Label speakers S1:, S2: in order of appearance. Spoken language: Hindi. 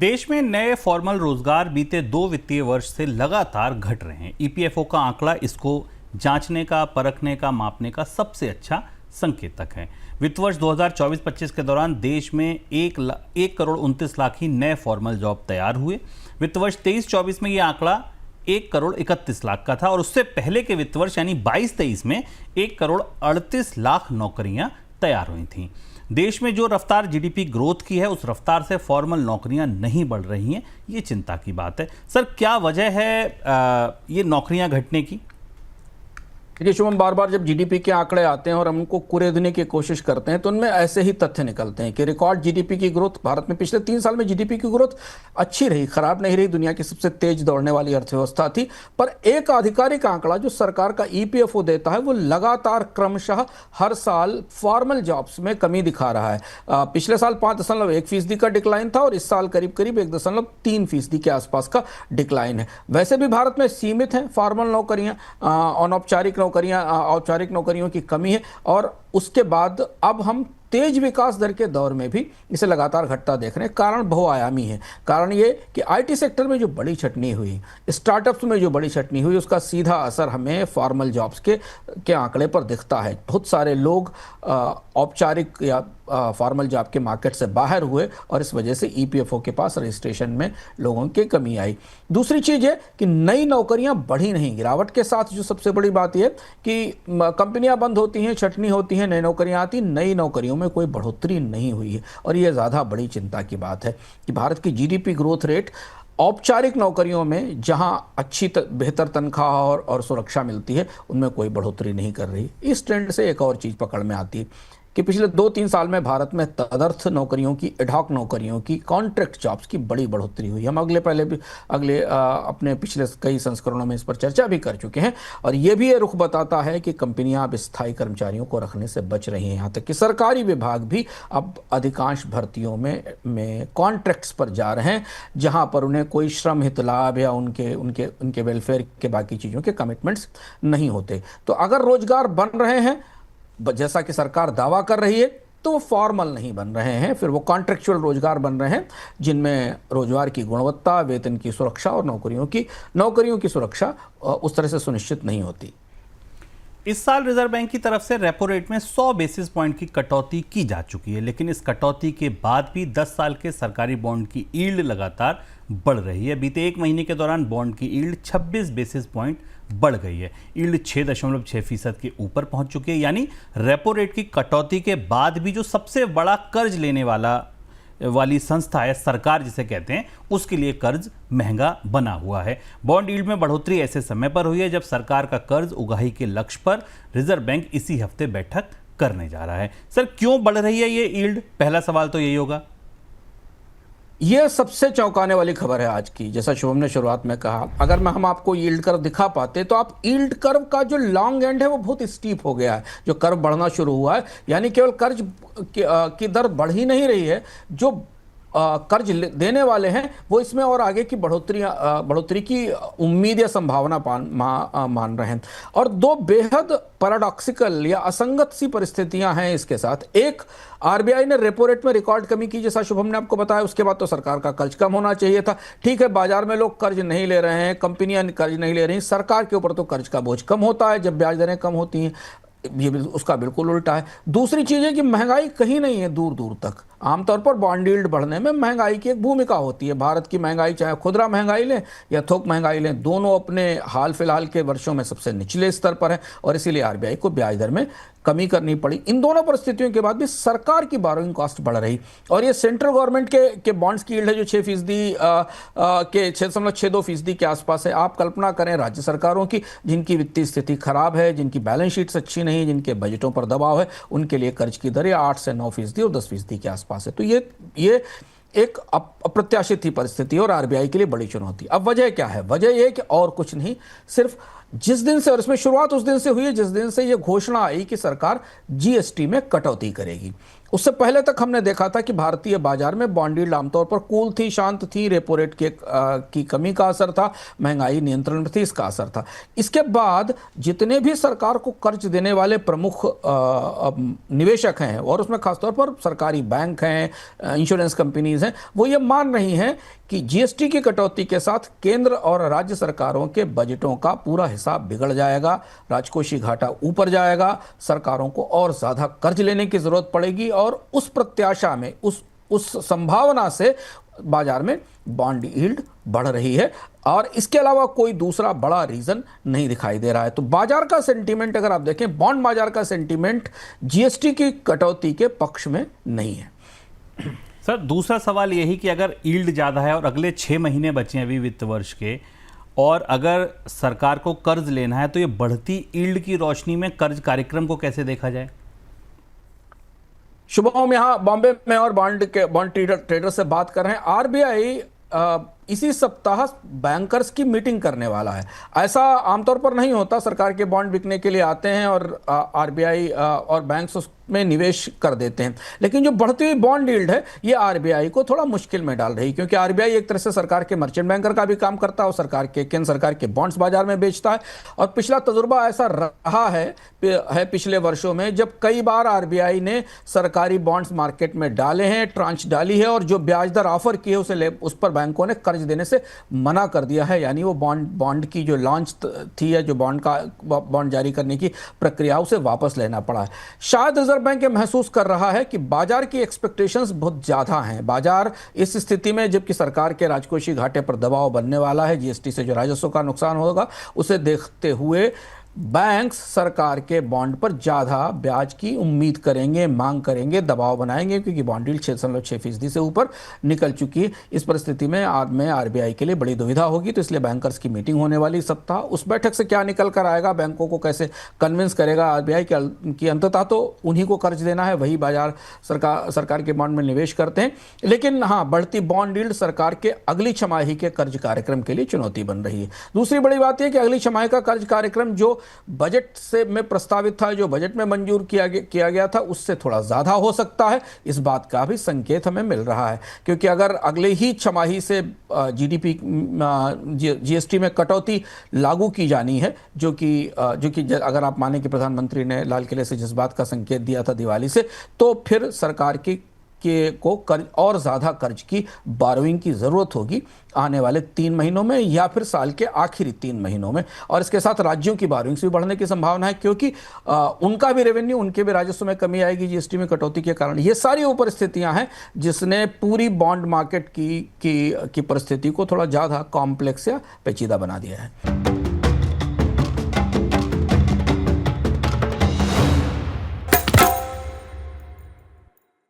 S1: देश में नए फॉर्मल रोजगार बीते 2 वित्तीय वर्ष से लगातार घट रहे हैं। ईपीएफओ का आंकड़ा इसको जांचने का, परखने का, मापने का सबसे अच्छा संकेतक है। वित्त वर्ष 2024-25 के दौरान देश में 1 करोड़ 29 लाख ही नए फॉर्मल जॉब तैयार हुए। वित्त वर्ष 23-24 में ये आंकड़ा 1 करोड़ 31 लाख का था और उससे पहले के वित्त वर्ष यानी 22-23 में 1 करोड़ 38 लाख नौकरियां तैयार हुई थीं। देश में जो रफ्तार जीडीपी ग्रोथ की है उस रफ्तार से फॉर्मल नौकरियां नहीं बढ़ रही हैं, ये चिंता की बात है। सर, क्या वजह है ये नौकरियां घटने की?
S2: देखिए शुभम, बार बार जब जीडीपी के आंकड़े आते हैं और हम उनको कुरेदने की कोशिश करते हैं तो उनमें ऐसे ही तथ्य निकलते हैं कि रिकॉर्ड जीडीपी की ग्रोथ भारत में पिछले 3 साल में जीडीपी की ग्रोथ अच्छी रही, खराब नहीं रही, दुनिया की सबसे तेज दौड़ने वाली अर्थव्यवस्था थी। पर एक आधिकारिक आंकड़ा जो सरकार का ईपीएफओ देता है वो लगातार क्रमशः हर साल फॉर्मल जॉब्स में कमी दिखा रहा है। पिछले साल 5.1% का डिक्लाइन था और इस साल करीब करीब 1.3% के आसपास का डिक्लाइन है। वैसे भी भारत में सीमित है फॉर्मल नौकरियां, औपचारिक नौकरियों की कमी है और उसके बाद अब हम तेज विकास दर के दौर में भी इसे लगातार घटता देख रहे हैं। कारण बहुआयामी है। कारण ये कि आईटी सेक्टर में जो बड़ी छटनी हुई, स्टार्टअप्स में जो बड़ी छटनी हुई, उसका सीधा असर हमें फॉर्मल जॉब्स के आंकड़े पर दिखता है। बहुत सारे लोग औपचारिक या फॉर्मल जॉब के मार्केट से बाहर हुए और इस वजह से ईपीएफओ के पास रजिस्ट्रेशन में लोगों की कमी आई। दूसरी चीज़ है कि नई नौकरियां बढ़ी नहीं। गिरावट के साथ जो सबसे बड़ी बात यह कि कंपनियां बंद होती हैं, छटनी होती हैं, नई नौकरियां आती, नई नौकरियों में कोई बढ़ोतरी नहीं हुई है। और यह ज़्यादा बड़ी चिंता की बात है कि भारत की जीडीपी ग्रोथ रेट औपचारिक नौकरियों में जहां अच्छी बेहतर तनख्वाह और सुरक्षा मिलती है उनमें कोई बढ़ोतरी नहीं कर रही। इस ट्रेंड से एक और चीज़ पकड़ में आती है कि पिछले 2-3 साल में भारत में तदर्थ नौकरियों की, एडहॉक नौकरियों की, कॉन्ट्रैक्ट जॉब्स की बड़ी बढ़ोतरी हुई। हम अपने पिछले कई संस्करणों में इस पर चर्चा भी कर चुके हैं और ये भी रुख बताता है कि कंपनियां अब स्थायी कर्मचारियों को रखने से बच रही हैं। यहाँ तक कि सरकारी विभाग भी अब अधिकांश भर्तियों में कॉन्ट्रैक्ट्स पर जा रहे हैं जहाँ पर उन्हें कोई श्रम हित लाभ या उनके वेलफेयर के बाकी चीज़ों के कमिटमेंट्स नहीं होते। तो अगर रोजगार बन रहे हैं जैसा कि सरकार दावा कर रही है तो वो फॉर्मल नहीं बन रहे हैं, फिर वो कॉन्ट्रेक्चुअल रोजगार बन रहे हैं जिनमें रोजगार की गुणवत्ता, वेतन की सुरक्षा और नौकरियों की सुरक्षा उस तरह से सुनिश्चित नहीं होती।
S1: इस साल रिजर्व बैंक की तरफ से रेपो रेट में 100 बेसिस पॉइंट की कटौती की जा चुकी है, लेकिन इस कटौती के बाद भी 10 साल के सरकारी बॉन्ड की यील्ड लगातार बढ़ रही है। बीते 1 महीने के दौरान बॉन्ड की यील्ड 26 बेसिस पॉइंट बढ़ गई है। यील्ड 6.6% के ऊपर पहुंच चुकी है। यानी रेपो रेट की कटौती के बाद भी जो सबसे बड़ा कर्ज लेने वाली संस्था है, सरकार जिसे कहते हैं, उसके लिए कर्ज महंगा बना हुआ है। बॉन्ड यील्ड में बढ़ोतरी ऐसे समय पर हुई है जब सरकार का कर्ज उगाही के लक्ष्य पर रिजर्व बैंक इसी हफ्ते बैठक करने जा रहा है। सर, क्यों बढ़ रही है ये यील्ड? पहला सवाल तो यही होगा।
S2: यह सबसे चौंकाने वाली खबर है आज की। जैसा शुभम ने शुरुआत में कहा, अगर हम आपको यील्ड कर्व दिखा पाते तो आप यील्ड कर्व का जो लॉन्ग एंड है वो बहुत स्टीप हो गया है। जो कर्व बढ़ना शुरू हुआ है, यानी केवल कर्ज की दर बढ़ ही नहीं रही है, जो कर्ज देने वाले हैं वो इसमें और आगे की बढ़ोतरी की उम्मीद या संभावना मान रहे हैं। और दो बेहद पैराडॉक्सिकल या असंगत सी परिस्थितियां हैं इसके साथ। एक, आरबीआई ने रेपो रेट में रिकॉर्ड कमी की, जैसा शुभम ने आपको बताया। उसके बाद तो सरकार का कर्ज कम होना चाहिए था। ठीक है, बाजार में लोग कर्ज नहीं ले रहे हैं, कंपनियां कर्ज नहीं ले रही, सरकार के ऊपर तो कर्ज का बोझ कम होता है जब ब्याज दरें कम होती हैं। ये उसका बिल्कुल उल्टा है। दूसरी चीज़ है कि महंगाई कहीं नहीं है दूर दूर तक। आमतौर पर बॉन्ड यील्ड बढ़ने में महंगाई की एक भूमिका होती है। भारत की महंगाई, चाहे खुदरा महंगाई लें या थोक महंगाई लें, दोनों अपने हाल फिलहाल के वर्षों में सबसे निचले स्तर पर है और इसीलिए आरबीआई को ब्याज दर में कमी करनी पड़ी। इन दोनों परिस्थितियों के बाद भी सरकार की बोरोइंग कॉस्ट बढ़ रही और ये सेंट्रल गवर्नमेंट के बॉन्ड्स की यील्ड है जो 6.62% के आसपास है। आप कल्पना करें राज्य सरकारों की, जिनकी वित्तीय स्थिति खराब है, जिनकी बैलेंस शीट्स अच्छी नहीं, जिनके बजटों पर दबाव है, उनके लिए कर्ज की दर 8 से 9% और 10% के आसपास है। तो ये एक अप्रत्याशित ही परिस्थिति और आरबीआई के लिए बड़ी चुनौती। अब वजह क्या है? वजह यह कि और कुछ नहीं, सिर्फ जिस दिन से, और इसमें शुरुआत उस दिन से हुई है जिस दिन से यह घोषणा आई कि सरकार जीएसटी में कटौती करेगी। उससे पहले तक हमने देखा था कि भारतीय बाजार में बॉन्ड यील्ड आमतौर पर कूल थी, शांत थी, रेपो रेट की कमी का असर था, महंगाई नियंत्रण में थी, इसका असर था। इसके बाद जितने भी सरकार को कर्ज देने वाले प्रमुख निवेशक हैं, और उसमें खासतौर पर सरकारी बैंक हैं, इंश्योरेंस कंपनीज हैं, वो ये मान रही हैं कि जीएसटी की कटौती के साथ केंद्र और राज्य सरकारों के बजटों का पूरा हिसाब बिगड़ जाएगा, राजकोषीय घाटा ऊपर जाएगा, सरकारों को और ज़्यादा कर्ज लेने की ज़रूरत पड़ेगी, और उस प्रत्याशा में, उस संभावना से बाजार में बॉन्ड यील्ड बढ़ रही है, और इसके अलावा कोई दूसरा बड़ा रीजन नहीं दिखाई दे रहा है। तो बाजार का सेंटीमेंट अगर आप देखें, बॉन्ड बाजार का सेंटीमेंट जीएसटी की कटौती के पक्ष में नहीं है।
S1: सर, दूसरा सवाल यही कि अगर यील्ड ज़्यादा है और अगले 6 महीने बचे हैं अभी वित्त वर्ष के, और अगर सरकार को कर्ज लेना है, तो ये बढ़ती यील्ड की रोशनी में कर्ज कार्यक्रम को कैसे देखा जाए?
S2: शुभम यहाँ बॉम्बे में और बॉन्ड ट्रेडर से बात कर रहे हैं। आरबीआई इसी सप्ताह बैंकर्स की मीटिंग करने वाला है। ऐसा आमतौर पर नहीं होता, सरकार के बॉन्ड बिकने के लिए आते हैं और आरबीआई और बैंक्स उसमें निवेश कर देते हैं। लेकिन जो बढ़ती हुई बॉन्ड यील्ड है, ये आरबीआई को थोड़ा मुश्किल में डाल रही है, क्योंकि आरबीआई एक तरह से सरकार के मर्चेंट बैंकर का भी काम करता है और केंद्र सरकार के बॉन्ड्स बाजार में बेचता है। और पिछला तजुर्बा ऐसा रहा है पिछले वर्षों में, जब कई बार आरबीआई ने सरकारी बॉन्ड्स मार्केट में डाले हैं, ट्रांच डाली है, और जो ब्याज दर ऑफर की है उस पर बैंकों ने कर्ज देने से मना कर दिया है। यानी वो बॉन्ड की जो लॉन्च थी, या जो बॉन्ड जारी करने की प्रक्रिया, उसे वापस लेना पड़ा है। शायद रिजर्व बैंक ये महसूस कर रहा है कि बाजार की एक्सपेक्टेशंस बहुत ज्यादा हैं। बाजार इस स्थिति में, जबकि सरकार के राजकोषीय घाटे पर दबाव बनने वाला है, जीएसटी से जो राजस्व का नुकसान होगा, उसे देखते हुए बैंक्स सरकार के बॉन्ड पर ज्यादा ब्याज की उम्मीद करेंगे, मांग करेंगे, दबाव बनाएंगे, क्योंकि बॉन्ड यील्ड 6.6% से ऊपर निकल चुकी है। इस परिस्थिति में आरबीआई के लिए बड़ी दुविधा होगी। तो इसलिए बैंकर्स की मीटिंग होने वाली सप्ताह, उस बैठक से क्या निकल कर आएगा, बैंकों को कैसे कन्विंस करेगा आरबीआई कि अंततः तो उन्हीं को कर्ज देना है, वही बाजार सरकार के बॉन्ड में निवेश करते हैं। लेकिन हाँ, बढ़ती बॉन्ड यील्ड सरकार के अगली छमाही के कर्ज कार्यक्रम के लिए चुनौती बन रही है। दूसरी बड़ी बात यह कि अगली छमाही का कर्ज कार्यक्रम जो बजट से में प्रस्तावित था, जो बजट में मंजूर किया गया था, उससे थोड़ा ज्यादा हो सकता है। इस बात का भी संकेत हमें मिल रहा है, क्योंकि अगर अगले ही छमाही से जीडीपी जीएसटी में कटौती लागू की जानी है, जो कि अगर आप माने कि प्रधानमंत्री ने लाल किले से जिस बात का संकेत दिया था दिवाली से, तो फिर सरकार को कर्ज और ज़्यादा कर्ज की बारोइंग की ज़रूरत होगी आने वाले 3 महीनों में, या फिर साल के आखिरी 3 महीनों में। और इसके साथ राज्यों की बारोइंग्स भी बढ़ने की संभावना है, क्योंकि उनका भी रेवेन्यू, उनके भी राजस्व में कमी आएगी जीएसटी में कटौती के कारण। ये सारी वो परिस्थितियां हैं जिसने पूरी बॉन्ड मार्केट की परिस्थिति को थोड़ा ज़्यादा कॉम्प्लेक्स या पेचीदा बना दिया है।